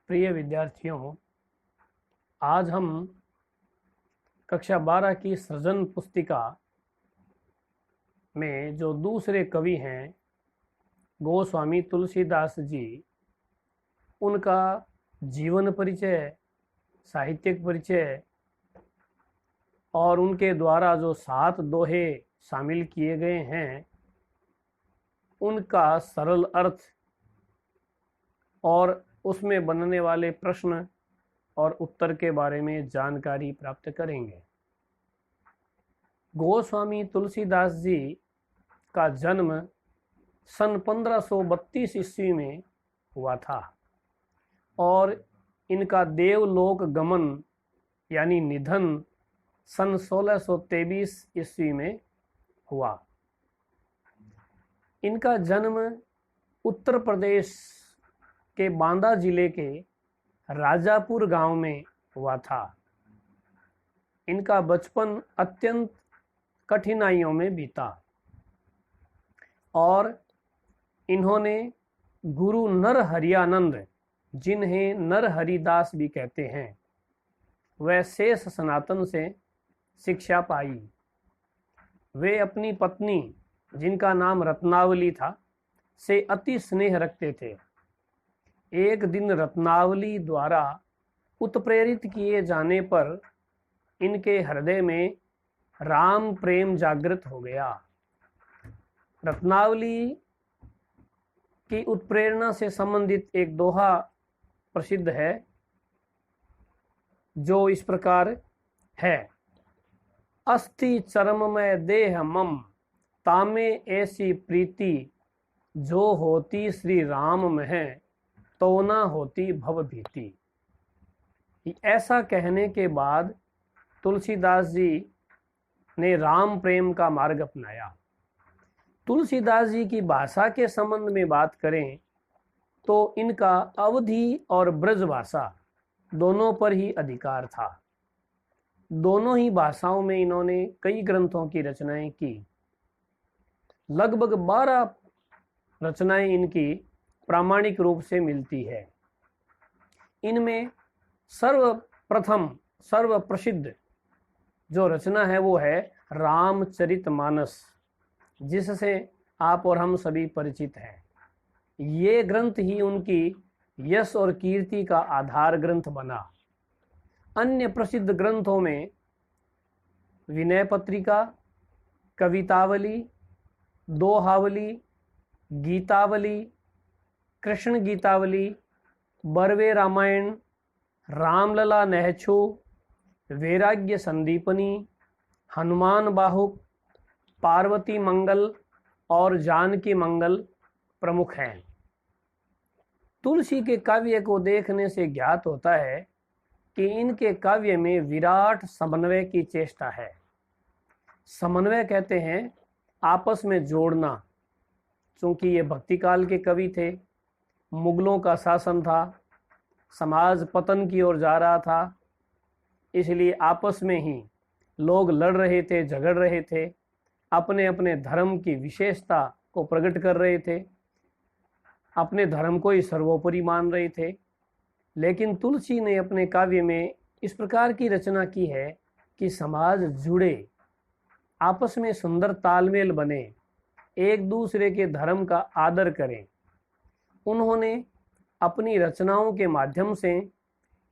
प्रिय विद्यार्थियों, आज हम कक्षा 12 की सृजन पुस्तिका में जो दूसरे कवि हैं गोस्वामी तुलसीदास जी, उनका जीवन परिचय, साहित्यिक परिचय और उनके द्वारा जो 7 दोहे शामिल किए गए हैं उनका सरल अर्थ और उसमें बनने वाले प्रश्न और उत्तर के बारे में जानकारी प्राप्त करेंगे। गोस्वामी तुलसीदास जी का जन्म सन 1532 ईस्वी में हुआ था और इनका देवलोक गमन यानी निधन सन 1623 ईस्वी में हुआ। इनका जन्म उत्तर प्रदेश के बांदा जिले के राजापुर गांव में हुआ था। इनका बचपन अत्यंत कठिनाइयों में बीता और इन्होंने गुरु नरहरियानंद, जिन्हें नरहरिदास भी कहते हैं, वह शेष सनातन से शिक्षा पाई। वे अपनी पत्नी, जिनका नाम रत्नावली था, से अति स्नेह रखते थे। एक दिन रत्नावली द्वारा उत्प्रेरित किए जाने पर इनके हृदय में राम प्रेम जागृत हो गया। रत्नावली की उत्प्रेरणा से संबंधित एक दोहा प्रसिद्ध है, जो इस प्रकार है। अस्थि चरममय देह मम, तामे ऐसी प्रीति, जो होती श्री राम में तो ना होती भव भीति। ऐसा कहने के बाद तुलसीदास जी ने राम प्रेम का मार्ग अपनाया। तुलसीदास जी की भाषा के संबंध में बात करें तो इनका अवधी और ब्रज भाषा दोनों पर ही अधिकार था। दोनों ही भाषाओं में इन्होंने कई ग्रंथों की रचनाएं की। लगभग 12 रचनाएं इनकी प्रामाणिक रूप से मिलती है। इनमें सर्वप्रथम सर्वप्रसिद्ध जो रचना है वो है रामचरितमानस, जिससे आप और हम सभी परिचित हैं। ये ग्रंथ ही उनकी यश और कीर्ति का आधार ग्रंथ बना। अन्य प्रसिद्ध ग्रंथों में विनय पत्रिका, कवितावली, दोहावली, गीतावली, कृष्ण गीतावली, बरवे रामायण, रामलला नहछु, वैराग्य संदीपनी, हनुमान बाहुक, पार्वती मंगल और जानकी मंगल प्रमुख हैं। तुलसी के काव्य को देखने से ज्ञात होता है कि इनके काव्य में विराट समन्वय की चेष्टा है। समन्वय कहते हैं आपस में जोड़ना। चूंकि ये भक्ति काल के कवि थे, मुगलों का शासन था, समाज पतन की ओर जा रहा था, इसलिए आपस में ही लोग लड़ रहे थे, झगड़ रहे थे, अपने अपने धर्म की विशेषता को प्रकट कर रहे थे, अपने धर्म को ही सर्वोपरि मान रहे थे। लेकिन तुलसी ने अपने काव्य में इस प्रकार की रचना की है कि समाज जुड़े, आपस में सुंदर तालमेल बने, एक दूसरे के धर्म का आदर करें। उन्होंने अपनी रचनाओं के माध्यम से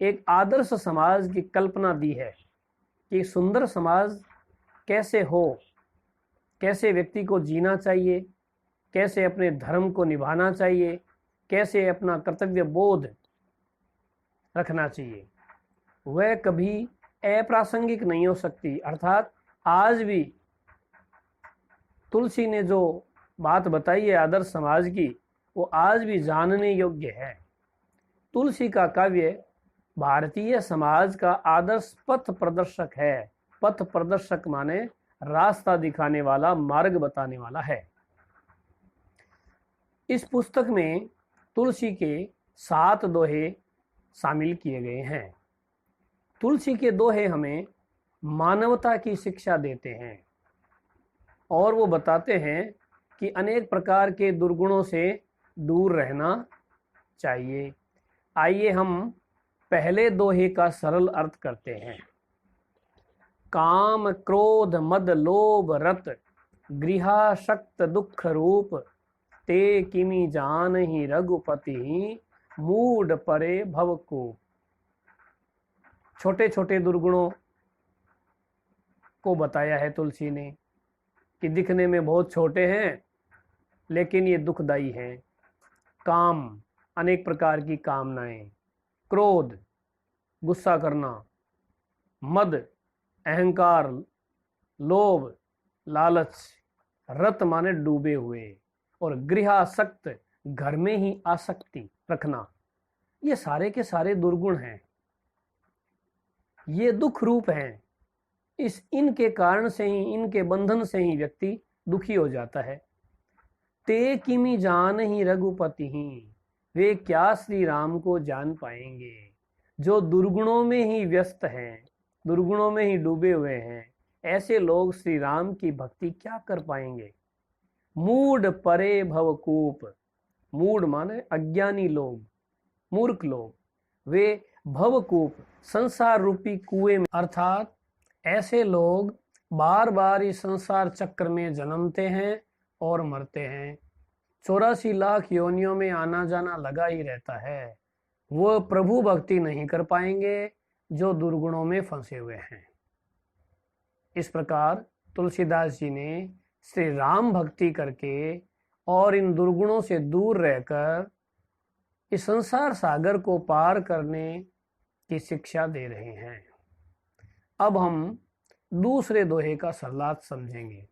एक आदर्श समाज की कल्पना दी है कि सुंदर समाज कैसे हो, कैसे व्यक्ति को जीना चाहिए, कैसे अपने धर्म को निभाना चाहिए, कैसे अपना कर्तव्य बोध रखना चाहिए। वह कभी अप्रासंगिक नहीं हो सकती। अर्थात आज भी तुलसी ने जो बात बताई है आदर्श समाज की, वो आज भी जानने योग्य है। तुलसी का काव्य भारतीय समाज का आदर्श पथ प्रदर्शक है। पथ प्रदर्शक माने रास्ता दिखाने वाला, मार्ग बताने वाला है। इस पुस्तक में तुलसी के 7 दोहे शामिल किए गए हैं। तुलसी के दोहे हमें मानवता की शिक्षा देते हैं और वो बताते हैं कि अनेक प्रकार के दुर्गुणों से दूर रहना चाहिए। आइए हम पहले दोहे का सरल अर्थ करते हैं। काम क्रोध मद लोभ रत गृहाशक्त दुख रूप ते किमि जानहि रघुपति मूढ़ परे भवकूप। छोटे छोटे दुर्गुणों को बताया है तुलसी ने कि दिखने में बहुत छोटे हैं लेकिन ये दुखदाई हैं। काम, अनेक प्रकार की कामनाएं। क्रोध, गुस्सा करना। मद, अहंकार, लोभ, लालच। रत माने डूबे हुए। और गृहासक्त, घर में ही आसक्ति रखना। ये सारे के सारे दुर्गुण हैं, ये दुख रूप हैं। इनके कारण से ही, इनके बंधन से ही व्यक्ति दुखी हो जाता है। ते किमि जान ही रघुपति ही, वे क्या श्री राम को जान पाएंगे जो दुर्गुणों में ही व्यस्त हैं, दुर्गुणों में ही डूबे हुए हैं। ऐसे लोग श्री राम की भक्ति क्या कर पाएंगे। मूढ़ परे भवकूप। मूढ़ माने अज्ञानी लोग, मूर्ख लोग। वे भवकूप, संसार रूपी कुएं में, अर्थात ऐसे लोग बार बार इस संसार चक्र में जन्मते हैं और मरते हैं। 84 लाख योनियों में आना जाना लगा ही रहता है। वो प्रभु भक्ति नहीं कर पाएंगे जो दुर्गुणों में फंसे हुए हैं। इस प्रकार तुलसीदास जी ने श्री राम भक्ति करके और इन दुर्गुणों से दूर रहकर इस संसार सागर को पार करने की शिक्षा दे रहे हैं। अब हम दूसरे दोहे का सरलार्थ समझेंगे।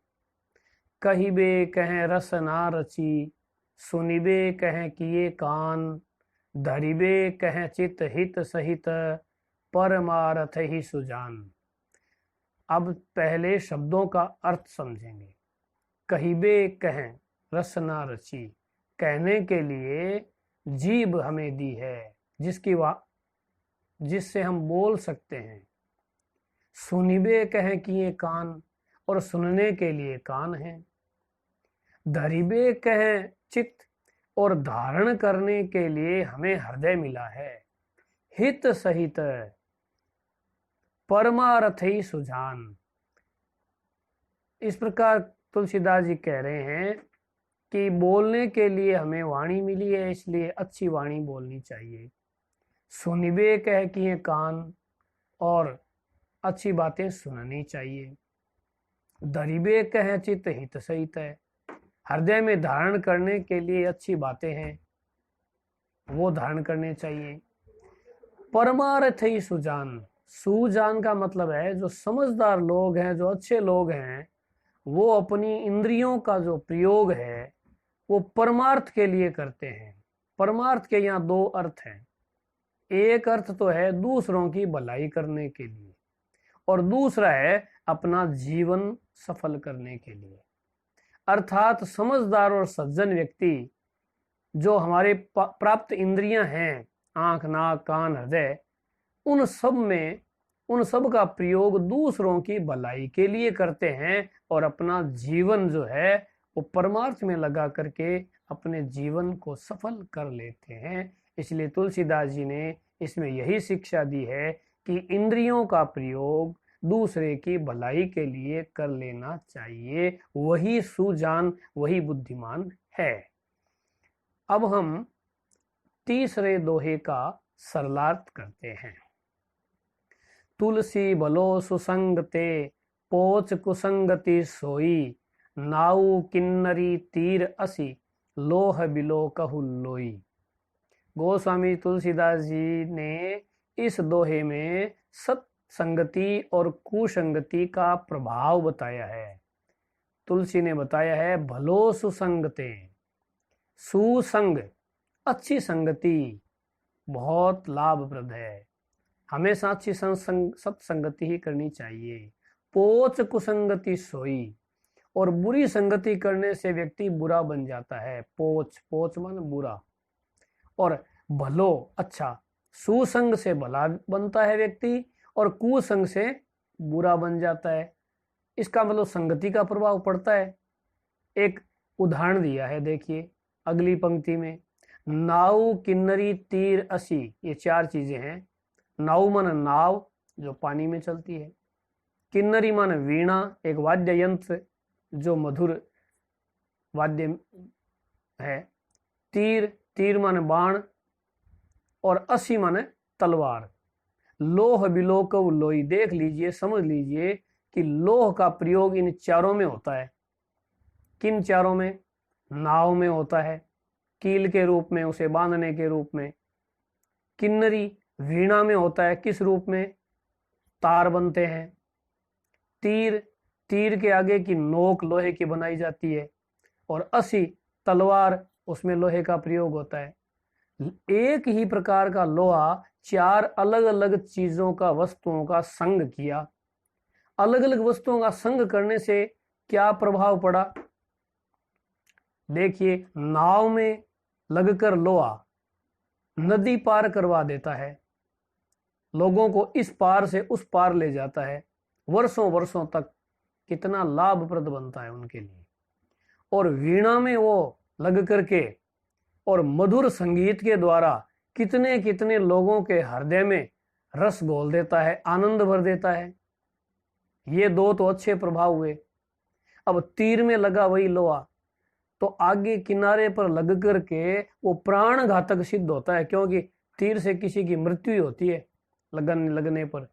कहिबे कहें रस ना रची, सुनिबे कहें किए कान, धरिबे कहें चित हित सहित, परमारथ ही सुजान। अब पहले शब्दों का अर्थ समझेंगे। कहिबे कहें रस ना रची, कहने के लिए जीभ हमें दी है जिससे हम बोल सकते हैं। सुनिबे कहें किए कान, और सुनने के लिए कान है। धरिबे कहें चित्त, और धारण करने के लिए हमें हृदय मिला है। हित सहित, परमार्थ ही सुजान। इस प्रकार तुलसीदास जी कह रहे हैं कि बोलने के लिए हमें वाणी मिली है, इसलिए अच्छी वाणी बोलनी चाहिए। सुनिबे कह किए कान, और अच्छी बातें सुननी चाहिए। धरिबे कह चित्त हित सहित है, हृदय में धारण करने के लिए अच्छी बातें हैं, वो धारण करने चाहिए। परमार्थ ही सुजान। सुजान का मतलब है जो समझदार लोग हैं, जो अच्छे लोग हैं, वो अपनी इंद्रियों का जो प्रयोग है वो परमार्थ के लिए करते हैं। परमार्थ के यहाँ दो अर्थ हैं। एक अर्थ तो है दूसरों की भलाई करने के लिए, और दूसरा है अपना जीवन सफल करने के लिए। अर्थात समझदार और सज्जन व्यक्ति जो हमारे प्राप्त इंद्रियां हैं, आंख, नाक, कान, हृदय, उन सब का प्रयोग दूसरों की भलाई के लिए करते हैं और अपना जीवन जो है वो परमार्थ में लगा करके अपने जीवन को सफल कर लेते हैं। इसलिए तुलसीदास जी ने इसमें यही शिक्षा दी है कि इंद्रियों का प्रयोग दूसरे की भलाई के लिए कर लेना चाहिए। वही सुजान, वही बुद्धिमान है। अब हम तीसरे दोहे का सरलार्थ करते हैं। तुलसी भलो सुसंगते, पोच कुसंगति सोई, नाऊ किन्नरी तीर असी, लोह बिलो कहु लोई। गोस्वामी तुलसीदास जी ने इस दोहे में सत्संगति और कुसंगति का प्रभाव बताया है। तुलसी ने बताया है भलो सुसंगते, सुसंग, अच्छी संगति बहुत लाभप्रद है, हमेशा अच्छी सत्संगति ही करनी चाहिए। पोच कुसंगति सोई, और बुरी संगति करने से व्यक्ति बुरा बन जाता है। पोच, पोच माने बुरा, और भलो अच्छा, सुसंग से भला बनता है व्यक्ति और कुसंग से बुरा बन जाता है। इसका मतलब संगति का प्रभाव पड़ता है। एक उदाहरण दिया है, देखिए अगली पंक्ति में। नाव, किन्नरी, तीर, असी, ये 4 चीजें हैं। नाव माने नाव जो पानी में चलती है, किन्नरी माने वीणा, एक वाद्य यंत्र जो मधुर वाद्य है, तीर, तीर माने बाण, और असी माने तलवार। लोह बिलोक लोई, देख लीजिए, समझ लीजिए कि लोह का प्रयोग इन चारों में होता है। किन चारों में? नाव में होता है, कील के रूप में, उसे बांधने के रूप में। किन्नरी वीणा में होता है, किस रूप में? तार बनते हैं। तीर, तीर के आगे की नोक लोहे की बनाई जाती है। और असी तलवार, उसमें लोहे का प्रयोग होता है। एक ही प्रकार का लोहा 4 अलग अलग चीजों का, वस्तुओं का संग किया। अलग अलग वस्तुओं का संग करने से क्या प्रभाव पड़ा? देखिए, नाव में लगकर लोहा नदी पार करवा देता है, लोगों को इस पार से उस पार ले जाता है, वर्षों वर्षों तक कितना लाभप्रद बनता है उनके लिए। और वीणा में वो लग करके और मधुर संगीत के द्वारा कितने कितने लोगों के हृदय में रस घोल देता है, आनंद भर देता है। ये 2 तो अच्छे प्रभाव हुए। अब तीर में लगा वही लोहा तो आगे किनारे पर लग करके वो प्राण घातक सिद्ध होता है, क्योंकि तीर से किसी की मृत्यु होती है लगने पर,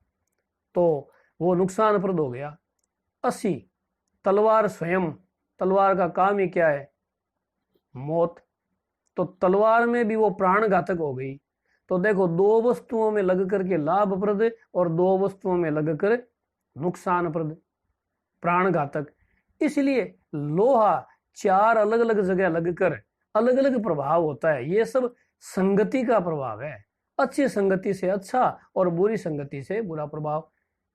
तो वो नुकसानप्रद हो गया। असी तलवार स्वयं, तलवार का काम ही क्या है? मौत। तो तलवार में भी वो प्राण घातक हो गई। तो देखो, 2 वस्तुओं में लग करके लाभप्रद और 2 वस्तुओं में लगकर नुकसानप्रद, प्राण घातक। इसलिए लोहा 4 अलग अलग जगह लगकर अलग अलग प्रभाव होता है। ये सब संगति का प्रभाव है। अच्छी संगति से अच्छा और बुरी संगति से बुरा प्रभाव।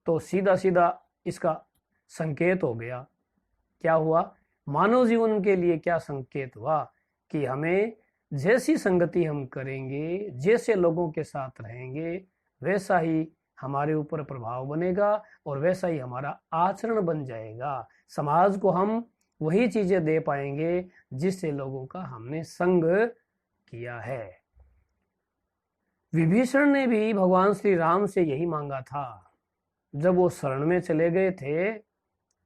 तो सीधा सीधा इसका संकेत हो गया। क्या हुआ? मानव जीवन के लिए क्या संकेत हुआ कि हमें जैसी संगति हम करेंगे, जैसे लोगों के साथ रहेंगे, वैसा ही हमारे ऊपर प्रभाव बनेगा और वैसा ही हमारा आचरण बन जाएगा। समाज को हम वही चीजें दे पाएंगे जिससे लोगों का हमने संग किया है। विभीषण ने भी भगवान श्री राम से यही मांगा था। जब वो शरण में चले गए थे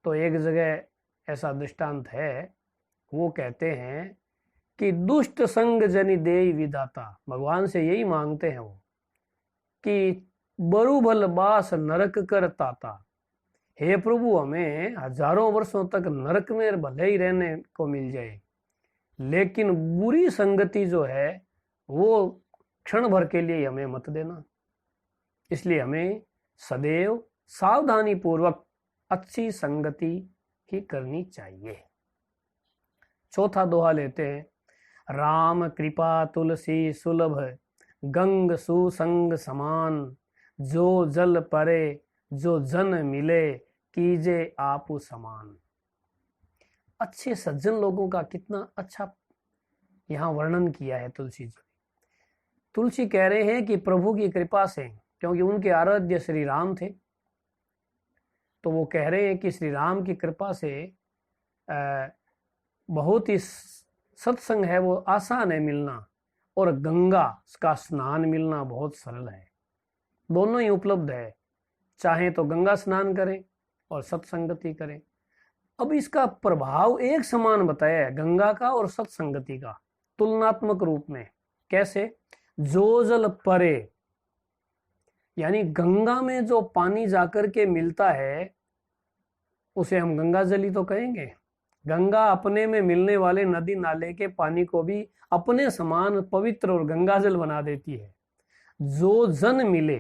तो एक जगह ऐसा दृष्टांत है, वो कहते हैं कि दुष्ट संग जनि देई विधाता, भगवान से यही मांगते हैं वो कि बरु भल बास नरक कर ताता, हे प्रभु हमें हजारों वर्षों तक नरक में भले ही रहने को मिल जाए, लेकिन बुरी संगति जो है वो क्षण भर के लिए हमें मत देना। इसलिए हमें सदैव सावधानी पूर्वक अच्छी संगति ही करनी चाहिए। चौथा दोहा लेते हैं। राम कृपा तुलसी सुलभ, गंग सुसंग समान, जो जल परे जो जन मिले, कीजे आपु समान। अच्छे सज्जन लोगों का कितना अच्छा यहाँ वर्णन किया है तुलसी जी। तुलसी कह रहे हैं कि प्रभु की कृपा से, क्योंकि उनके आराध्य श्री राम थे, तो वो कह रहे हैं कि श्री राम की कृपा से बहुत ही सत्संग है वो आसान है मिलना, और गंगा का स्नान मिलना बहुत सरल है। दोनों ही उपलब्ध है, चाहे तो गंगा स्नान करें और सत्संगति करें। अब इसका प्रभाव एक समान बताया है, गंगा का और सत्संगति का, तुलनात्मक रूप में। कैसे? जो जल परे, यानी गंगा में जो पानी जाकर के मिलता है उसे हम गंगा जल ही तो कहेंगे। गंगा अपने में मिलने वाले नदी नाले के पानी को भी अपने समान पवित्र और गंगा जल बना देती है। जो जन मिले,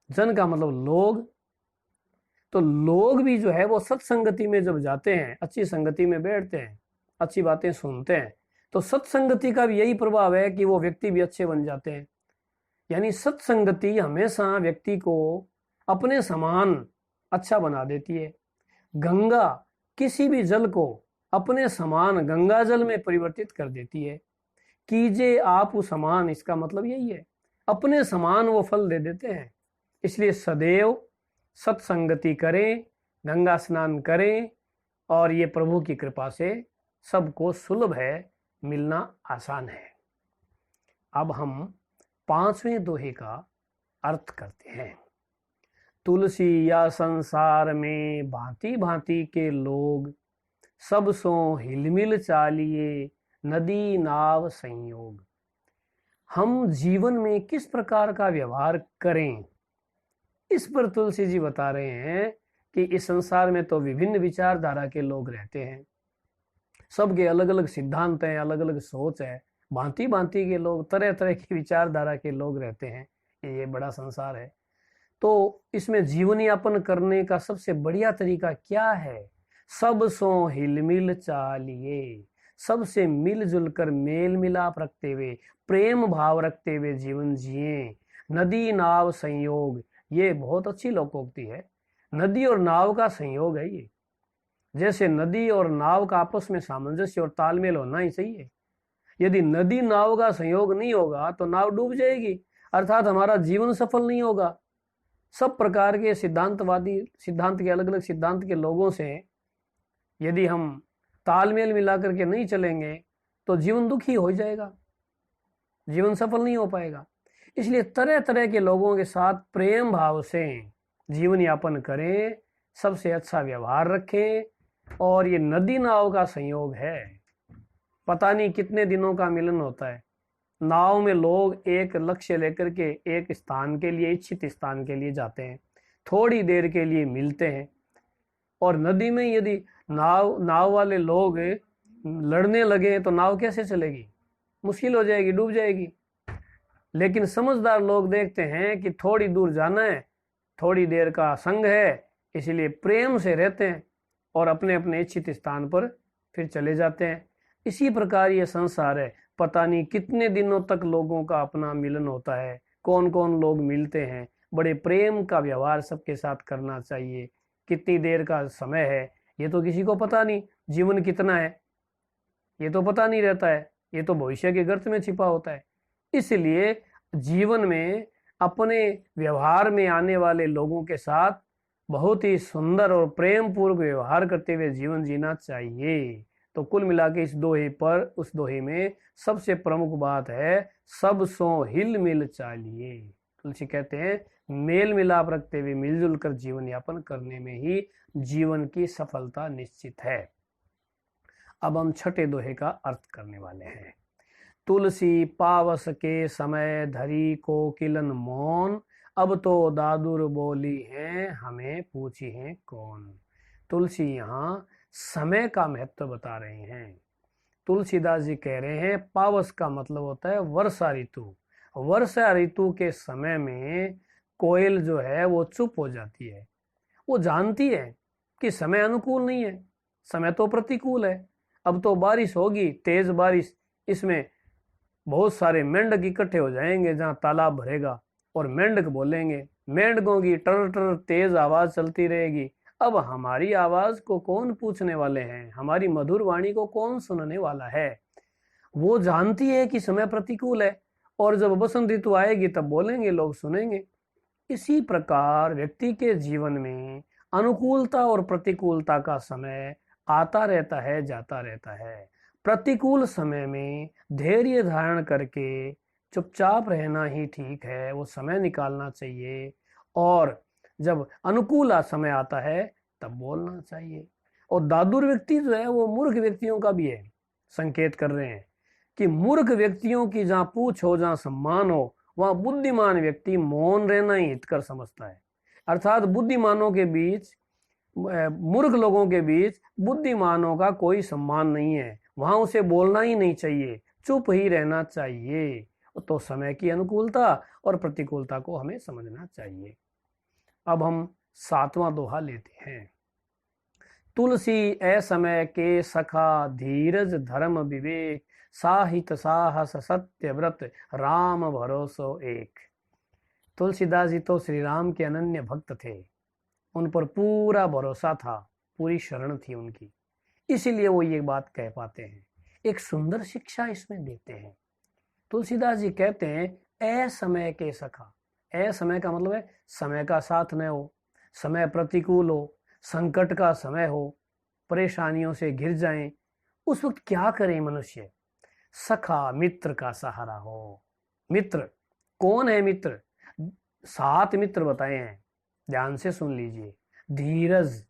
जन का मतलब लोग, तो लोग भी जो है वो सत्संगति में जब जाते हैं, अच्छी संगति में बैठते हैं, अच्छी बातें सुनते हैं, तो सत्संगति का भी यही प्रभाव है कि वो व्यक्ति भी अच्छे बन जाते हैं। यानी सत्संगति हमेशा व्यक्ति को अपने समान अच्छा बना देती है। गंगा किसी भी जल को अपने समान गंगा जल में परिवर्तित कर देती है। कीजे आप समान, इसका मतलब यही है, अपने समान वो फल दे देते हैं। इसलिए सदैव सत्संगति करें, गंगा स्नान करें, और ये प्रभु की कृपा से सबको सुलभ है, मिलना आसान है। अब हम 5वें दोहे का अर्थ करते हैं। तुलसी या संसार में भांति भांति के लोग, सब सो हिलमिल चालिए नदी नाव संयोग। हम जीवन में किस प्रकार का व्यवहार करें, इस पर तुलसी जी बता रहे हैं कि इस संसार में तो विभिन्न विचारधारा के लोग रहते हैं, सबके अलग अलग सिद्धांत हैं, अलग अलग सोच है, भांति भांति के लोग, तरह तरह की विचारधारा के लोग रहते हैं। ये बड़ा संसार है। तो इसमें जीवन यापन करने का सबसे बढ़िया तरीका क्या है? सब सो हिलमिल चालिए, सबसे मिलजुल कर मेल मिलाप रखते हुए, प्रेम भाव रखते हुए जीवन जिए। नदी नाव संयोग, ये बहुत अच्छी लोकोक्ति है। नदी और नाव का संयोग है ये। जैसे नदी और नाव का आपस में सामंजस्य और तालमेल होना ही चाहिए। यदि नदी नाव का संयोग नहीं होगा तो नाव डूब जाएगी, अर्थात हमारा जीवन सफल नहीं होगा। सब प्रकार के सिद्धांतवादी, सिद्धांत के अलग अलग सिद्धांत के लोगों से यदि हम तालमेल मिला करके नहीं चलेंगे तो जीवन दुखी हो जाएगा, जीवन सफल नहीं हो पाएगा। इसलिए तरह तरह के लोगों के साथ प्रेम भाव से जीवन यापन करें, सबसे अच्छा व्यवहार रखें। और ये नदी नाव का संयोग है, पता नहीं कितने दिनों का मिलन होता है। नाव में लोग एक लक्ष्य लेकर के एक स्थान के लिए, इच्छित स्थान के लिए जाते हैं, थोड़ी देर के लिए मिलते हैं। और नदी में यदि नाव वाले लोग लड़ने लगे तो नाव कैसे चलेगी? मुश्किल हो जाएगी, डूब जाएगी। लेकिन समझदार लोग देखते हैं कि थोड़ी दूर जाना है, थोड़ी देर का संग है, इसलिए प्रेम से रहते हैं और अपने अपने इच्छित स्थान पर फिर चले जाते हैं। इसी प्रकार ये संसार है, पता नहीं कितने दिनों तक लोगों का अपना मिलन होता है, कौन कौन लोग मिलते हैं। बड़े प्रेम का व्यवहार सबके साथ करना चाहिए। कितनी देर का समय है ये तो किसी को पता नहीं, जीवन कितना है ये तो पता नहीं रहता है, ये तो भविष्य के गर्त में छिपा होता है। इसलिए जीवन में अपने व्यवहार में आने वाले लोगों के साथ बहुत ही सुंदर और प्रेम पूर्वक व्यवहार करते हुए जीवन जीना चाहिए। तो कुल मिला के इस दोहे पर, उस दोहे में सबसे प्रमुख बात है सब सो हिल मिल चालिए। तुलसी कहते हैं मेल मिलाप रखते हुए मिलजुल कर जीवन यापन करने में ही जीवन की सफलता निश्चित है। अब हम छठे दोहे का अर्थ करने वाले हैं। तुलसी पावस के समय धरी कोकिलन मौन, अब तो दादुर बोली हैं हमें पूछी हैं कौन। तुलसी यहाँ समय का महत्व बता रहे हैं। तुलसीदास जी कह रहे हैं पावस का मतलब होता है वर्षा ऋतु। वर्षा ऋतु के समय में कोयल जो है वो चुप हो जाती है। वो जानती है कि समय अनुकूल नहीं है, समय तो प्रतिकूल है। अब तो बारिश होगी, तेज बारिश, इसमें बहुत सारे मेंढक इकट्ठे हो जाएंगे जहाँ तालाब भरेगा और मेंढक बोलेंगे, मेंढकों की टर टर तेज आवाज चलती रहेगी। अब हमारी आवाज को कौन पूछने वाले हैं, हमारी मधुर वाणी को कौन सुनने वाला है। वो जानती है कि समय प्रतिकूल है और जब बसंत ऋतु आएगी तब बोलेंगे, लोग सुनेंगे। इसी प्रकार व्यक्ति के जीवन में अनुकूलता और प्रतिकूलता का समय आता रहता है, जाता रहता है। प्रतिकूल समय में धैर्य धारण करके चुपचाप रहना ही ठीक है, वो समय निकालना चाहिए। और जब अनुकूल समय आता है तब बोलना चाहिए। और दादुर व्यक्ति जो है वो मूर्ख व्यक्तियों का भी है, संकेत कर रहे हैं कि मूर्ख व्यक्तियों की जहाँ पूछ हो, जहाँ सम्मान हो, वहाँ बुद्धिमान व्यक्ति मौन रहना ही हितकर समझता है। अर्थात बुद्धिमानों के बीच, मूर्ख लोगों के बीच बुद्धिमानों का कोई सम्मान नहीं है, वहां उसे बोलना ही नहीं चाहिए, चुप ही रहना चाहिए। तो समय की अनुकूलता और प्रतिकूलता को हमें समझना चाहिए। अब हम 7वां दोहा लेते हैं। तुलसी असमय के सखा धीरज धर्म विवेक, साहित साहस सत्य व्रत राम भरोसो एक। तुलसीदास जी तो श्री राम के अनन्य भक्त थे, उन पर पूरा भरोसा था, पूरी शरण थी उनकी, इसीलिए वो ये बात कह पाते हैं। एक सुंदर शिक्षा इसमें देते हैं। तुलसीदास जी कहते हैं असमय के सखा। असमय का मतलब है समय का साथ न हो, समय प्रतिकूल हो, संकट का समय हो, परेशानियों से घिर जाएं, उस वक्त क्या करें मनुष्य? सखा मित्र का सहारा हो। मित्र कौन है? मित्र 7 मित्र बताए हैं, ध्यान से सुन लीजिए। धीरज,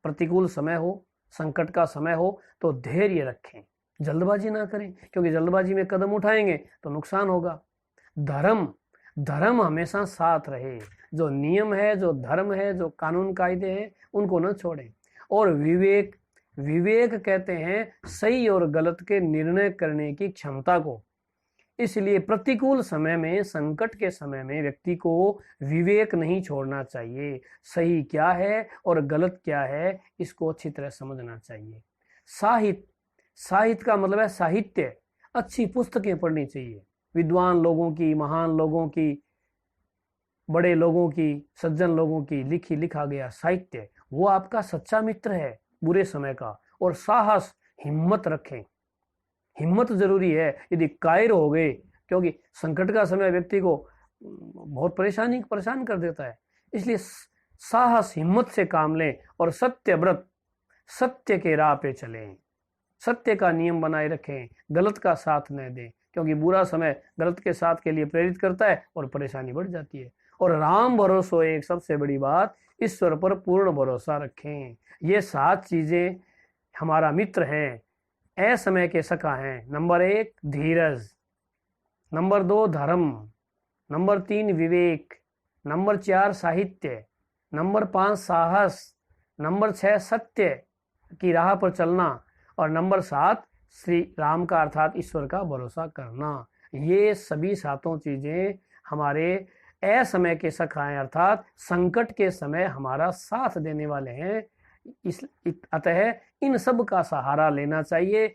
प्रतिकूल समय हो, संकट का समय हो तो धैर्य रखें, जल्दबाजी ना करें, क्योंकि जल्दबाजी में कदम उठाएंगे तो नुकसान होगा। धर्म, धर्म हमेशा साथ रहे, जो नियम है, जो धर्म है, जो कानून कायदे हैं, उनको न छोड़ें। और विवेक, विवेक कहते हैं सही और गलत के निर्णय करने की क्षमता को। इसलिए प्रतिकूल समय में, संकट के समय में व्यक्ति को विवेक नहीं छोड़ना चाहिए। सही क्या है और गलत क्या है, इसको अच्छी तरह समझना चाहिए। साहित्य, साहित्य का मतलब है साहित्य, अच्छी पुस्तकें पढ़नी चाहिए, विद्वान लोगों की, महान लोगों की, बड़े लोगों की, सज्जन लोगों की लिखा गया साहित्य, वो आपका सच्चा मित्र है बुरे समय का। और साहस, हिम्मत रखें, हिम्मत जरूरी है। यदि कायर हो गए, क्योंकि संकट का समय व्यक्ति को बहुत परेशान कर देता है, इसलिए साहस, हिम्मत से काम लें। और सत्य व्रत, सत्य के राह पे चलें, सत्य का नियम बनाए रखें, गलत का साथ न दें, क्योंकि बुरा समय गलत के साथ के लिए प्रेरित करता है और परेशानी बढ़ जाती है। और राम भरोसो, एक सबसे बड़ी बात, ईश्वर पर पूर्ण भरोसा रखें। ये 7 चीजें हमारा मित्र हैं, असमय के सखा हैं। नंबर 1 धीरज, नंबर 2 धर्म, नंबर 3 विवेक, नंबर 4 साहित्य, नंबर 5 साहस, नंबर 6 सत्य की राह पर चलना, और नंबर 7 श्री राम का अर्थात ईश्वर का भरोसा करना। ये सभी 7 चीजें हमारे असमय के सखा हैं, अर्थात संकट के समय हमारा साथ देने वाले हैं। अतः इन सब का सहारा लेना चाहिए,